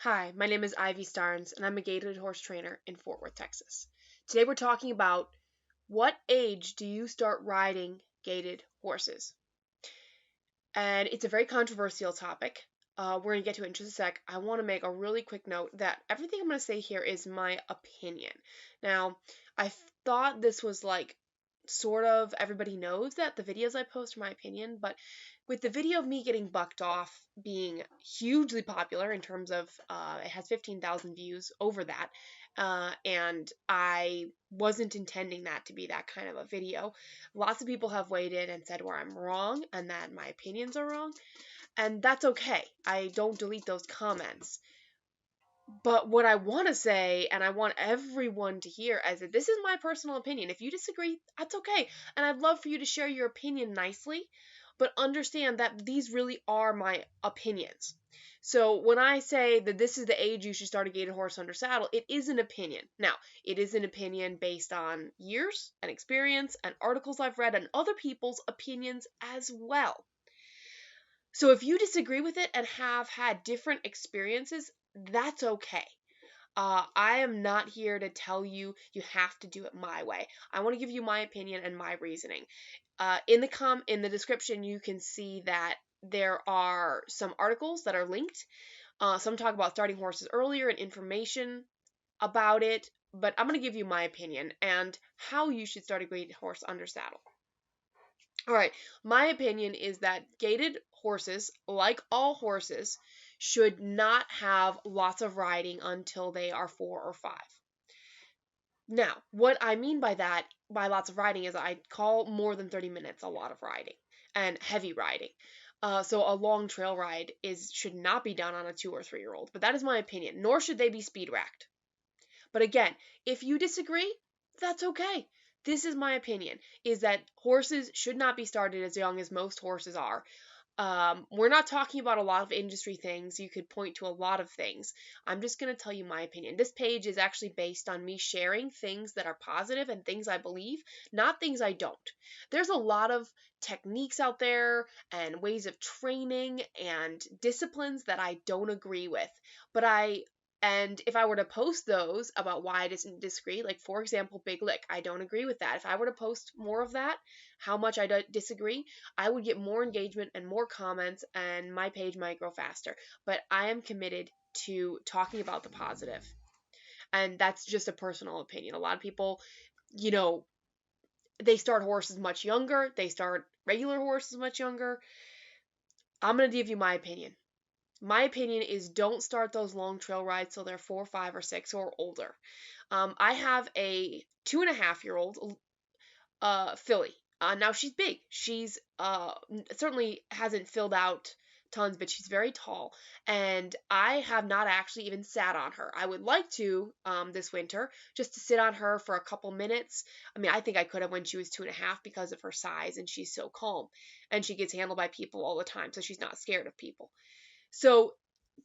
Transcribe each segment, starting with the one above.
Hi, my name is Ivy Starnes, and I'm a gaited horse trainer in Fort Worth, Texas. Today we're talking about what age do you start riding gaited horses? And it's a very controversial topic. We're going to get to it in just a sec. I want to make a really quick note that everything I'm going to say here is my opinion. Now, I thought this was like sort of everybody knows that the videos I post are my opinion, but with the video of me getting bucked off being hugely popular in terms of it has 15,000 views over that, and I wasn't intending that to be that kind of a video. Lots of people have weighed in and said where I'm wrong and that my opinions are wrong, and that's okay. I don't delete those comments. But what I want to say, and I want everyone to hear, is that this is my personal opinion. If you disagree, that's okay. And I'd love for you to share your opinion nicely, but understand that these really are my opinions. So when I say that this is the age you should start a gaited horse under saddle, it is an opinion. Now, it is an opinion based on years and experience and articles I've read and other people's opinions as well. So if you disagree with it and have had different experiences, that's okay. I am not here to tell you you have to do it my way. I want to give you my opinion and my reasoning. In the description, you can see that there are some articles that are linked. Some talk about starting horses earlier and information about it, but I'm going to give you my opinion and how you should start a gaited horse under saddle. All right, my opinion is that gaited horses, like all horses, should not have lots of riding until they are 4 or 5. Now, what I mean by that, by lots of riding, is I call more than 30 minutes a lot of riding and heavy riding. So a long trail ride should not be done on a 2 or 3 year old, but that is my opinion. Nor should they be speed racked. But again, if you disagree, that's okay. This is my opinion, is that horses should not be started as young as most horses are. We're not talking about a lot of industry things. You could point to a lot of things. I'm just going to tell you my opinion. This page is actually based on me sharing things that are positive and things I believe, not things I don't. There's a lot of techniques out there and ways of training and disciplines that I don't agree with, but and if I were to post those about why I disagree, like for example, Big Lick, I don't agree with that. If I were to post more of that, how much I disagree, I would get more engagement and more comments, and my page might grow faster. But I am committed to talking about the positive. And that's just a personal opinion. A lot of people, you know, they start horses much younger, they start regular horses much younger. I'm going to give you my opinion. My opinion is don't start those long trail rides till they're 4, 5, or 6 or older. I have a 2.5-year-old filly. Now she's big. She's certainly hasn't filled out tons, but she's very tall. And I have not actually even sat on her. I would like to this winter just to sit on her for a couple minutes. I mean, I think I could have when she was 2.5 because of her size, and she's so calm. And she gets handled by people all the time, so she's not scared of people. So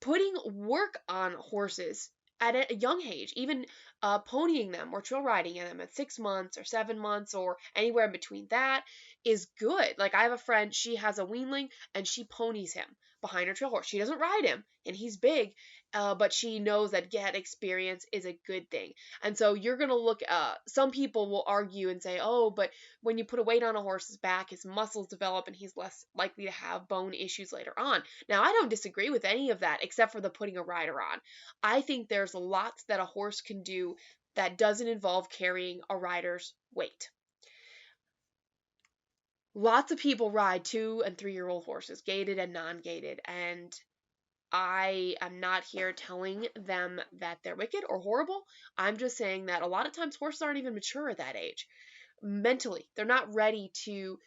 putting work on horses at a young age, even ponying them or trail riding them at 6 months or 7 months or anywhere in between that is good. Like I have a friend, she has a weanling and she ponies him behind her trail horse. She doesn't ride him and he's big, but she knows that get experience is a good thing. And so you're going to look, some people will argue and say, oh, but when you put a weight on a horse's back, his muscles develop and he's less likely to have bone issues later on. Now, I don't disagree with any of that except for the putting a rider on. I think there's lots that a horse can do that doesn't involve carrying a rider's weight. Lots of people ride 2 and 3-year-old horses, gaited and non-gaited, and I am not here telling them that they're wicked or horrible. I'm just saying that a lot of times horses aren't even mature at that age. Mentally, they're not ready to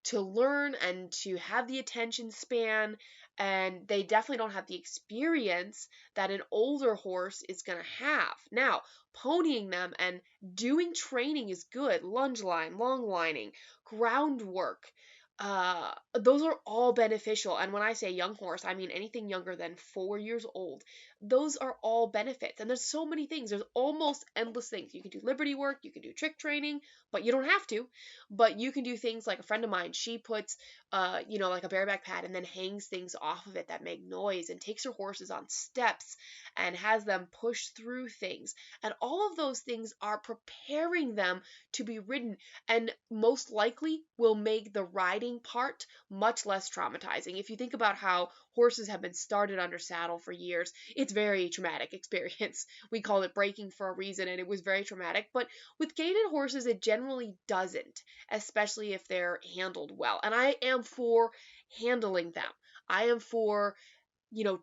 to learn and to have the attention span, and they definitely don't have the experience that an older horse is going to have. Now, ponying them and doing training is good. Lunge line, long lining, groundwork, those are all beneficial. And when I say young horse, I mean anything younger than 4 years old. Those are all benefits. And there's so many things. There's almost endless things. You can do liberty work, you can do trick training, but you don't have to. But you can do things like a friend of mine, she puts, like a bareback pad and then hangs things off of it that make noise and takes her horses on steps and has them push through things. And all of those things are preparing them to be ridden and most likely will make the riding part much less traumatizing. If you think about how horses have been started under saddle for years, it's very traumatic experience. We call it breaking for a reason, and it was very traumatic. But with gaited horses, it generally doesn't, especially if they're handled well. And I am for handling them. I am for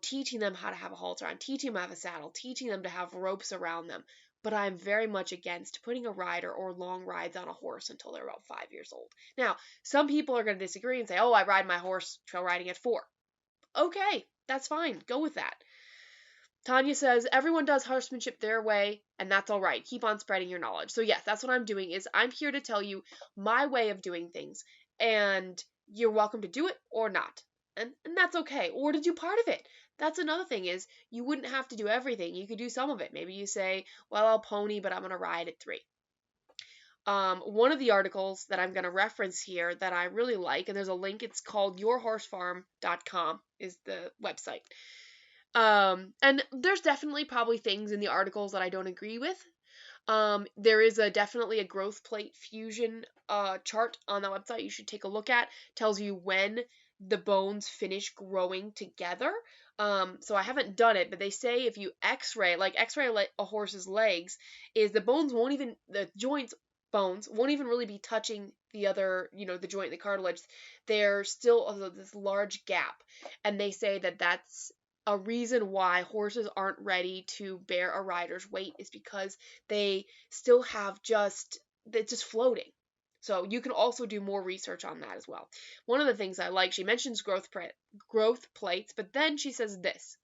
teaching them how to have a halter on, teaching them how to have a saddle, teaching them to have ropes around them. But I'm very much against putting a rider or long rides on a horse until they're about 5 years old. Now, some people are going to disagree and say, oh, I ride my horse trail riding at 4. Okay, that's fine. Go with that. Tanya says, everyone does horsemanship their way, and that's all right. Keep on spreading your knowledge. So yes, that's what I'm doing, is I'm here to tell you my way of doing things, and you're welcome to do it or not. And that's okay. Or to do part of it. That's another thing, is you wouldn't have to do everything. You could do some of it. Maybe you say, well, I'll pony, but I'm going to ride at 3. One of the articles that I'm going to reference here that I really like, and there's a link, it's called yourhorsefarm.com is the website. And there's definitely probably things in the articles that I don't agree with. There is definitely a growth plate fusion chart on that website you should take a look at. Tells you when the bones finish growing together. So I haven't done it, but they say if you x-ray a horse's legs, is the joints bones won't even really be touching the other, the joint, the cartilage. There's still this large gap, and they say that that's a reason why horses aren't ready to bear a rider's weight, is because they still have it's just floating. So you can also do more research on that as well. One of the things I like, she mentions growth plates, but then she says this: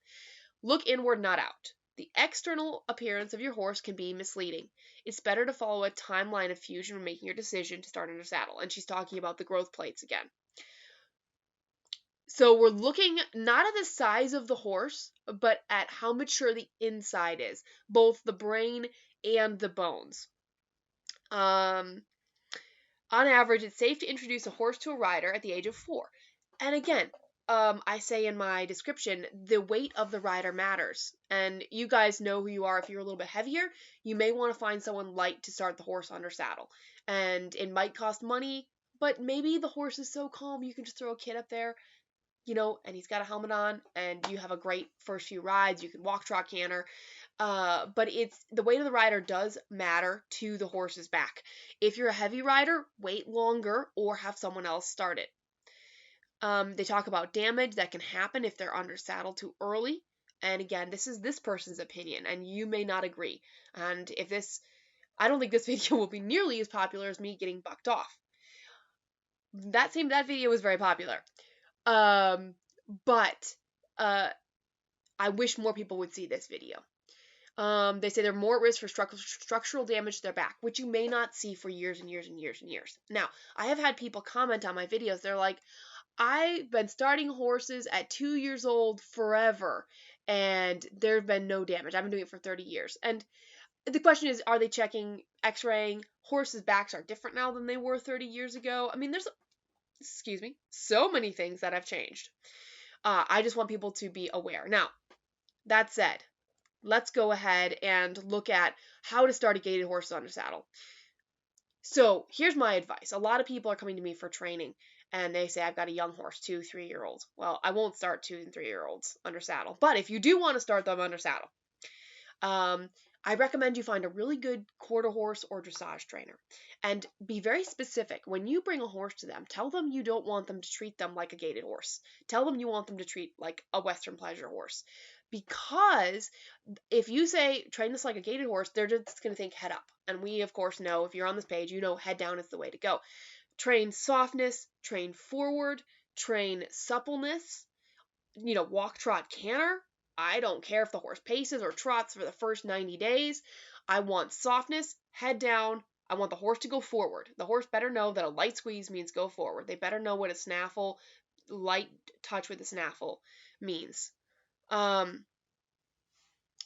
look inward, not out. The external appearance of your horse can be misleading. It's better to follow a timeline of fusion when making your decision to start under saddle. And she's talking about the growth plates again. So we're looking not at the size of the horse, but at how mature the inside is, both the brain and the bones. On average, it's safe to introduce a horse to a rider at the age of 4. And again, I say in my description, the weight of the rider matters. And you guys know who you are. If you're a little bit heavier, you may want to find someone light to start the horse under saddle. And it might cost money, but maybe the horse is so calm you can just throw a kid up there, and he's got a helmet on, and you have a great first few rides. You can walk, trot, canter. But it's the weight of the rider does matter to the horse's back. If you're a heavy rider, wait longer or have someone else start it. They talk about damage that can happen if they're under saddle too early. And again, this is this person's opinion, and you may not agree. And I don't think this video will be nearly as popular as me getting bucked off. That video was very popular. But I wish more people would see this video. They say they're more at risk for structural damage to their back, which you may not see for years and years and years and years. Now, I have had people comment on my videos. They're like, I've been starting horses at 2 years old forever, and there's been no damage. I've been doing it for 30 years. And the question is, are they checking, x-raying? Horses' backs are different now than they were 30 years ago. I mean, there's so many things that have changed. I just want people to be aware. Now, that said, let's go ahead and look at how to start a gaited horse under saddle. So here's my advice. A lot of people are coming to me for training, and they say, I've got a young horse, 2, 3-year-olds. Well, I won't start 2 and 3-year-olds under saddle. But if you do want to start them under saddle, I recommend you find a really good quarter horse or dressage trainer, and be very specific. When you bring a horse to them, tell them you don't want them to treat them like a gaited horse. Tell them you want them to treat like a Western pleasure horse. Because if you say, train this like a gaited horse, they're just going to think head up. And we, of course, know, if you're on this page, you know head down is the way to go. Train softness, train forward, train suppleness, walk, trot, canter. I don't care if the horse paces or trots for the first 90 days. I want softness, head down. I want the horse to go forward. The horse better know that a light squeeze means go forward. They better know what a snaffle, light touch with a snaffle means.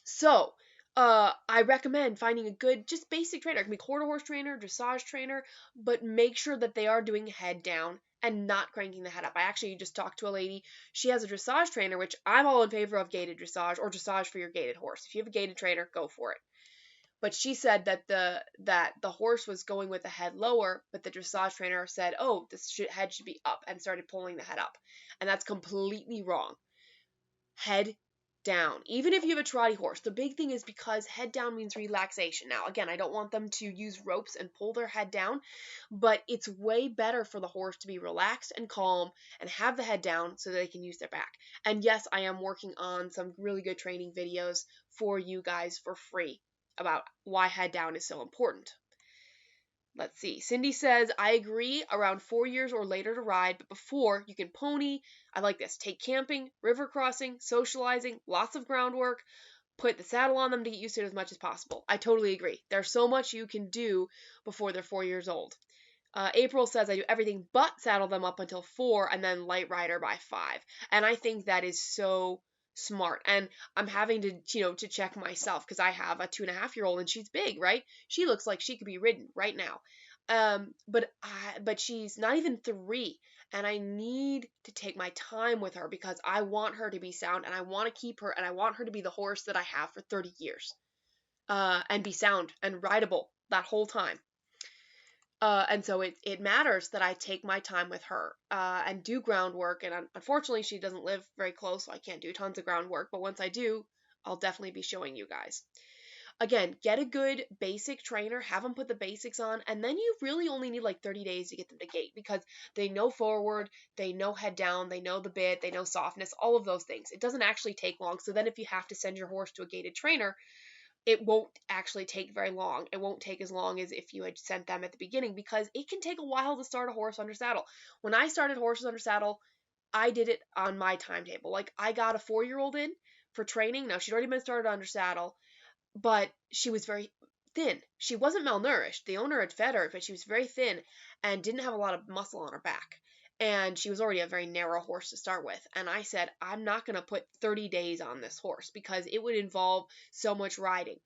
So, I recommend finding a good, just basic trainer. It can be quarter horse trainer, dressage trainer, but make sure that they are doing head down and not cranking the head up. I actually just talked to a lady. She has a dressage trainer, which I'm all in favor of gaited dressage or dressage for your gaited horse. If you have a gaited trainer, go for it. But she said that the horse was going with the head lower, but the dressage trainer said, "Oh, head should be up," and started pulling the head up, and that's completely wrong. Head down. Even if you have a trotty horse, the big thing is because head down means relaxation. Now, again, I don't want them to use ropes and pull their head down, but it's way better for the horse to be relaxed and calm and have the head down so that they can use their back. And yes, I am working on some really good training videos for you guys for free about why head down is so important. Let's see. Cindy says, I agree around 4 years or later to ride, but before you can pony. I like this. Take camping, river crossing, socializing, lots of groundwork. Put the saddle on them to get used to it as much as possible. I totally agree. There's so much you can do before they're 4 years old. April says I do everything but saddle them up until 4 and then light rider by 5. And I think that is so smart. And I'm having to check myself because I have a 2.5-year-old and she's big, right? She looks like she could be ridden right now. But she's not even 3, and I need to take my time with her because I want her to be sound and I want to keep her and I want her to be the horse that I have for 30 years. And be sound and rideable that whole time. And so it matters that I take my time with her and do groundwork. And unfortunately, she doesn't live very close, so I can't do tons of groundwork. But once I do, I'll definitely be showing you guys. Again, get a good basic trainer, have them put the basics on, and then you really only need like 30 days to get them to gait because they know forward, they know head down, they know the bit, they know softness, all of those things. It doesn't actually take long. So then if you have to send your horse to a gaited trainer, it won't actually take very long. It won't take as long as if you had sent them at the beginning because it can take a while to start a horse under saddle. When I started horses under saddle, I did it on my timetable. Like I got a 4-year-old in for training. Now she'd already been started under saddle, but she was very thin. She wasn't malnourished. The owner had fed her, but she was very thin and didn't have a lot of muscle on her back. And she was already a very narrow horse to start with. And I said, I'm not going to put 30 days on this horse because it would involve so much riding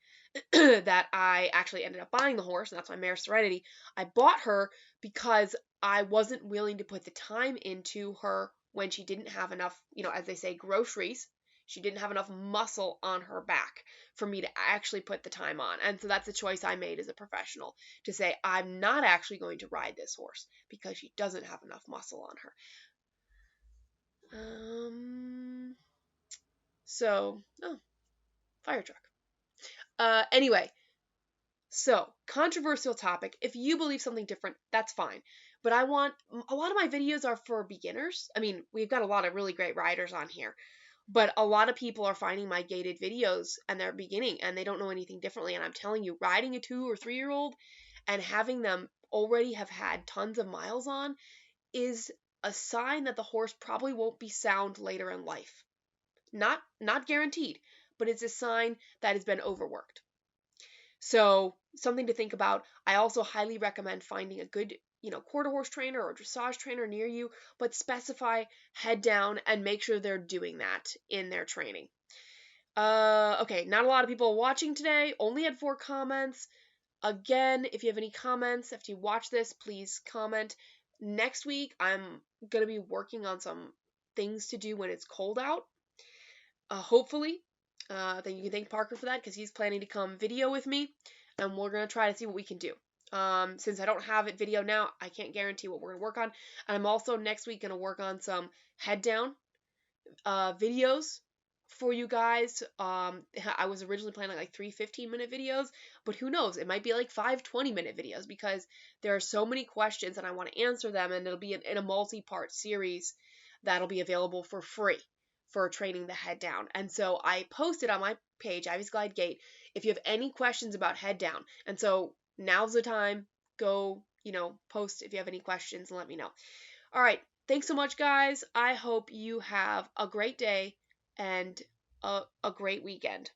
that I actually ended up buying the horse, and that's my mare Serenity. I bought her because I wasn't willing to put the time into her when she didn't have enough, as they say, groceries. She didn't have enough muscle on her back for me to actually put the time on. And so that's a choice I made as a professional to say, I'm not actually going to ride this horse because she doesn't have enough muscle on her. Fire truck. Anyway, so controversial topic. If you believe something different, that's fine. But a lot of my videos are for beginners. I mean, we've got a lot of really great riders on here. But a lot of people are finding my gaited videos and they're beginning and they don't know anything differently. And I'm telling you, riding a 2 or 3-year-old and having them already have had tons of miles on is a sign that the horse probably won't be sound later in life. Not guaranteed, but it's a sign that has been overworked. So something to think about. I also highly recommend finding a good quarter horse trainer or dressage trainer near you, but specify head down and make sure they're doing that in their training. Okay, not a lot of people watching today, only had 4 comments. Again, if you have any comments after you watch this, please comment. Next week, I'm going to be working on some things to do when it's cold out. Hopefully, then you can thank Parker for that because he's planning to come video with me, and we're going to try to see what we can do. Since I don't have it video now, I can't guarantee what we're going to work on. And I'm also next week going to work on some head down videos for you guys. I was originally planning like 3 15-minute videos, but who knows? It might be like 5 20-minute videos because there are so many questions and I want to answer them, and it'll be in a multi-part series that'll be available for free for training the head down. And so I posted on my page, Ivy's Glide Gait, if you have any questions about head down. And so now's the time. Go, post if you have any questions and let me know. All right. Thanks so much, guys. I hope you have a great day and a great weekend.